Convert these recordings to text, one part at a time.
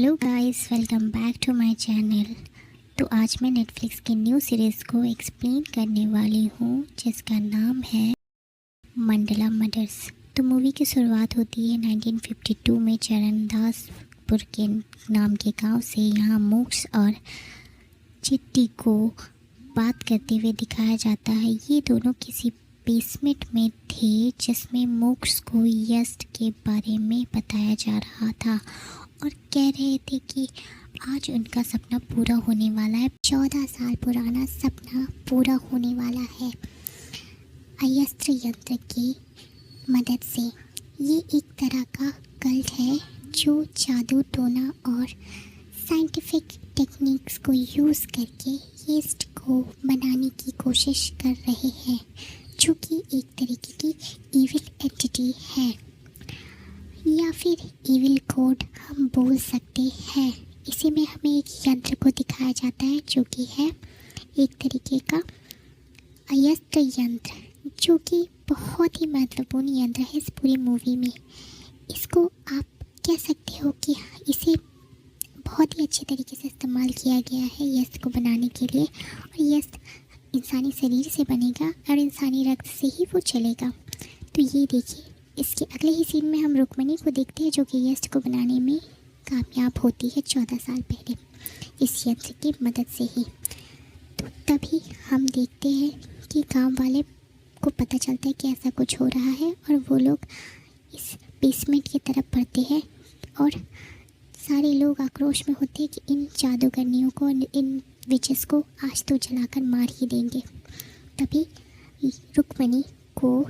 Hello guys, welcome back to my channel. तो आज मैं नेटफ्लिक्स की न्यू सीरीज़ को एक्सप्लेन करने वाली हूँ जिसका नाम है मंडला मर्डर्स। तो मूवी की शुरुआत होती है 1952 में चरणदासपुर के नाम के गांव से। यहाँ मोक्ष और चिट्टी को बात करते हुए दिखाया जाता है। ये दोनों किसी बेसमेंट में थे जिसमें मोक्ष को यश के बारे में बताया जा रहा था और कह रहे थे कि आज उनका सपना पूरा होने वाला है। 14 साल पुराना सपना पूरा होने वाला है अयस्त्र यंत्र की मदद से। ये एक तरह का कल्ट है जो जादू टोना और साइंटिफिक टेक्निक्स को यूज़ करके यीस्ट को बनाने की कोशिश कर रहे हैं, जो कि एक तरीके की इविल एंटिटी है या फिर इविल कोड हम बोल सकते हैं। इसी में हमें एक यंत्र को दिखाया जाता है जो कि है एक तरीके का अयस्त्र यंत्र, जो कि बहुत ही महत्वपूर्ण यंत्र है इस पूरी मूवी में। इसको आप कह सकते हो कि इसे बहुत ही अच्छे तरीके से इस्तेमाल किया गया है यश को बनाने के लिए। और यश इंसानी शरीर से बनेगा और इंसानी रक्त से ही वो चलेगा। तो ये देखिए, इसके अगले ही सीन में हम रुक्मिणी को देखते हैं जो कि यश को बनाने में कामयाब होती है 14 साल पहले इस यंत्र की मदद से ही। तो तभी हम देखते हैं कि गांव वाले को पता चलता है कि ऐसा कुछ हो रहा है और वो लोग इस बेसमेंट की तरफ बढ़ते हैं और सारे लोग आक्रोश में होते हैं कि इन जादूगरनियों को, इन विचेस को आज तो जलाकर मार ही देंगे। तभी रुक्मिणी को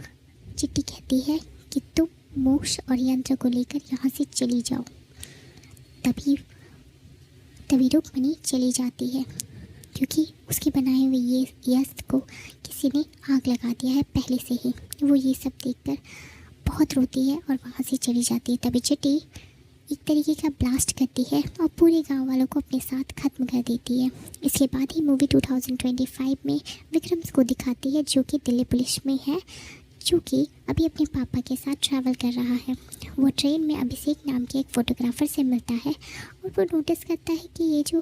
चिट्टी कहती है कि तुम मोक्ष और यंत्र को लेकर यहाँ से चली जाओ। तभी रुक्मिणी चली जाती है क्योंकि उसके बनाए हुए ये यंत्र को किसी ने आग लगा दिया है पहले से ही। वो ये सब देखकर बहुत रोती है और वहाँ से चली जाती है। तभी चिट्टी एक तरीके का ब्लास्ट करती है और पूरे गांव वालों को अपने साथ ख़त्म कर देती है। इसके बाद ही मूवी 2025 में विक्रम को दिखाती है जो कि दिल्ली पुलिस में है, जो कि अभी अपने पापा के साथ ट्रैवल कर रहा है। वो ट्रेन में अभिषेक नाम के एक फ़ोटोग्राफ़र से मिलता है और वो नोटिस करता है कि ये जो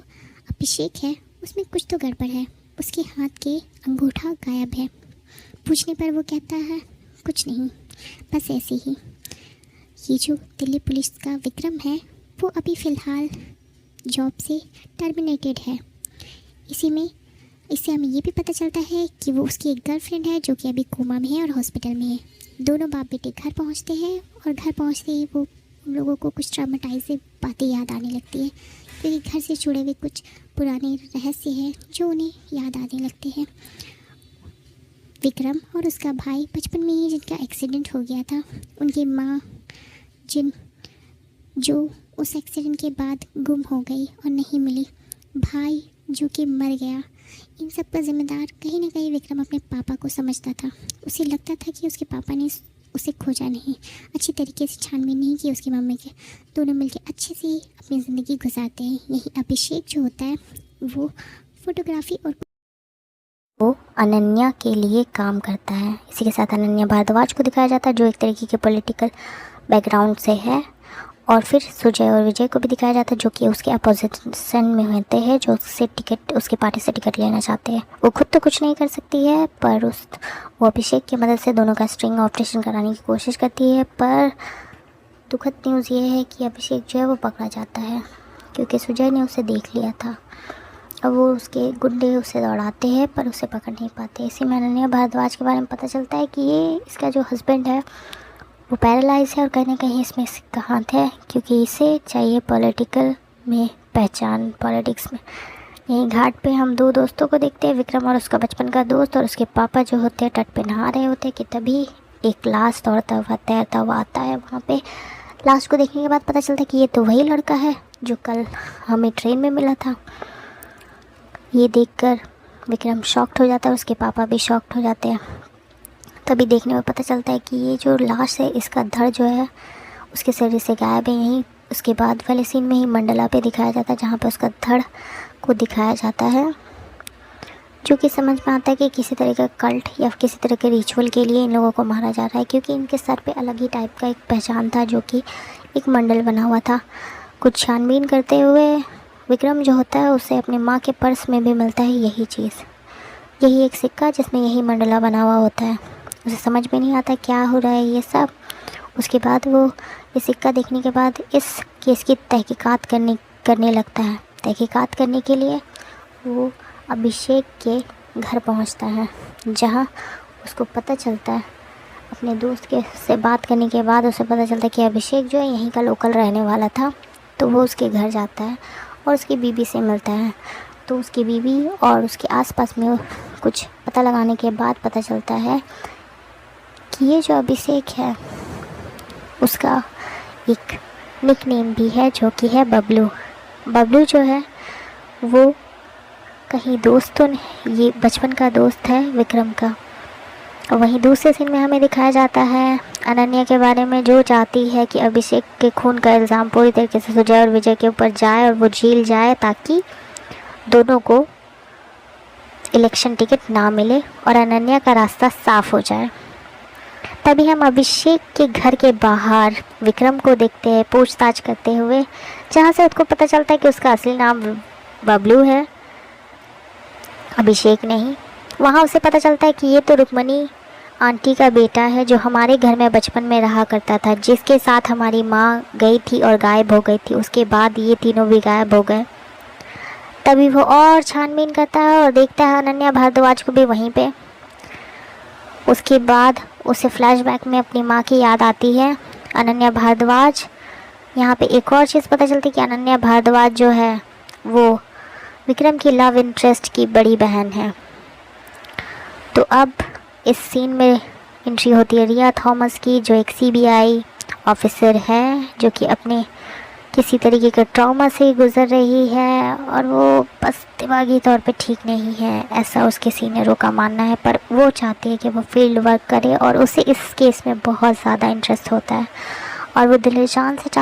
अभिषेक है उसमें कुछ तो गड़बड़ है। उसके हाथ के अंगूठा गायब है। पूछने पर वो कहता है कुछ नहीं, बस ऐसे ही। ये जो दिल्ली पुलिस का विक्रम है वो अभी फ़िलहाल जॉब से टर्मिनेटेड है। इससे हमें ये भी पता चलता है कि वो उसकी एक गर्लफ्रेंड है जो कि अभी कोमा में है और हॉस्पिटल में है। दोनों बाप बेटे घर पहुंचते हैं और घर पहुंचते ही वो उन लोगों को कुछ ट्रामेटाइजिंग बातें याद आने लगती है, क्योंकि घर से जुड़े हुए कुछ पुराने रहस्य हैं जो उन्हें याद आने लगते हैं। विक्रम और उसका भाई बचपन में ही जिनका एक्सीडेंट हो गया था, उनकी माँ जो उस एक्सीडेंट के बाद गुम हो गई और नहीं मिली, भाई जो कि मर गया, इन सब का जिम्मेदार कहीं ना कहीं विक्रम अपने पापा को समझता था। उसे लगता था कि उसके पापा ने उसे खोजा नहीं, अच्छी तरीके से छानबीन नहीं की उसकी मम्मी के। दोनों मिलकर अच्छे से अपनी ज़िंदगी गुजारते हैं। यही अभिषेक जो होता है वो फोटोग्राफी और वो अनन्या के लिए काम करता है। इसी के साथ अनन्या भारद्वाज को दिखाया जाता है जो एक तरीके के पॉलिटिकल बैकग्राउंड से है। और फिर सुजय और विजय को भी दिखाया जाता है जो कि उसके अपोजिशन में होते हैं, जो उसके पार्टी से टिकट लेना चाहते हैं। वो खुद तो कुछ नहीं कर सकती है पर वो अभिषेक की मदद से दोनों का स्ट्रिंग ऑपरेशन कराने की कोशिश करती है। पर दुखद न्यूज़ ये है कि अभिषेक जो है वो पकड़ा जाता है क्योंकि सुजय ने उसे देख लिया था। अब वो उसके गुंडे उसे दौड़ाते हैं पर उसे पकड़ नहीं पाते। इसी में अनन्या भारद्वाज के बारे में पता चलता है कि ये इसका जो हस्बैंड है वो पैरालाइज है और कहीं ना कहीं इसमें इसका हाथ है, क्योंकि इसे चाहिए पॉलिटिकल में पहचान, पॉलिटिक्स में। यहीं घाट पे हम दो दोस्तों को देखते हैं, विक्रम और उसका बचपन का दोस्त और उसके पापा जो होते हैं तट पे नहा रहे होते हैं कि तभी एक लाश दौड़ता हुआ तैरता हुआ आता है। वहाँ पे लाश को देखने के बाद पता चलता है कि ये तो वही लड़का है जो कल हमें ट्रेन में मिला था। ये देखकर विक्रम शॉक्ड हो जाता है, उसके पापा भी शॉक्ड हो जाते हैं। तभी देखने में पता चलता है कि ये जो लाश है इसका धड़ जो है उसके शरीर से गायब है। यहीं उसके बाद वाले सीन में ही मंडला पे दिखाया जाता है जहाँ पे उसका धड़ को दिखाया जाता है, जो कि समझ में आता है कि किसी तरह का कल्ट या किसी तरह के रिचुअल के लिए इन लोगों को मारा जा रहा है, क्योंकि इनके सर पे अलग ही टाइप का एक पहचान था जो कि एक मंडल बना हुआ था। कुछ छानबीन करते हुए विक्रम जो होता है उसे अपनी माँ के पर्स में भी मिलता है यही चीज़, यही एक सिक्का जिसमें यही मंडला बना हुआ होता है। उसे समझ में नहीं आता क्या हो रहा है ये सब। उसके बाद वो ये सिक्का देखने के बाद इस केस की तहकीकात करने लगता है। तहकीकात करने के लिए वो अभिषेक के घर पहुंचता है, जहां उसको पता चलता है, अपने दोस्त के से बात करने के बाद उसे पता चलता है कि अभिषेक जो है यहीं का लोकल रहने वाला था। तो वो उसके घर जाता है और उसकी बीवी से मिलता है। तो उसकी बीवी और उसके आसपास में कुछ पता लगाने के बाद पता चलता है कि ये जो अभिषेक है उसका एक निकनेम भी है जो कि है बबलू। बबलू जो है वो कहीं दोस्त तो नहीं, ये बचपन का दोस्त है विक्रम का। और वहीं दूसरे सीन में हमें दिखाया जाता है अनन्या के बारे में, जो चाहती है कि अभिषेक के खून का इल्ज़ाम पूरी तरीके से सुजय और विजय के ऊपर जाए और वो जेल जाए, ताकि दोनों को इलेक्शन टिकट ना मिले और अनन्या का रास्ता साफ हो जाए। तभी हम अभिषेक के घर के बाहर विक्रम को देखते हैं पूछताछ करते हुए, जहाँ से उसको पता चलता है कि उसका असली नाम बबलू है, अभिषेक नहीं। वहाँ उसे पता चलता है कि ये तो रुक्मणी आंटी का बेटा है जो हमारे घर में बचपन में रहा करता था, जिसके साथ हमारी माँ गई थी और गायब हो गई थी। उसके बाद ये तीनों भी गायब हो गए। तभी वो और छानबीन करता है और देखता है अनन्या भारद्वाज को भी वहीं पे। उसके बाद उसे फ्लैशबैक में अपनी माँ की याद आती है, अनन्या भारद्वाज। यहाँ पे एक और चीज़ पता चलती है कि अनन्या भारद्वाज जो है वो विक्रम की लव इंटरेस्ट की बड़ी बहन है। तो अब इस सीन में एंट्री होती है रिया थॉमस की, जो एक सीबीआई ऑफिसर है, जो कि अपने किसी तरीके का ट्रॉमा से गुजर रही है और वो बस दिमागी तौर पे ठीक नहीं है, ऐसा उसके सीनियरों का मानना है। पर वो चाहती है कि वो फील्ड वर्क करे और उसे इस केस में बहुत ज़्यादा इंटरेस्ट होता है और वो दिल जान से चाहती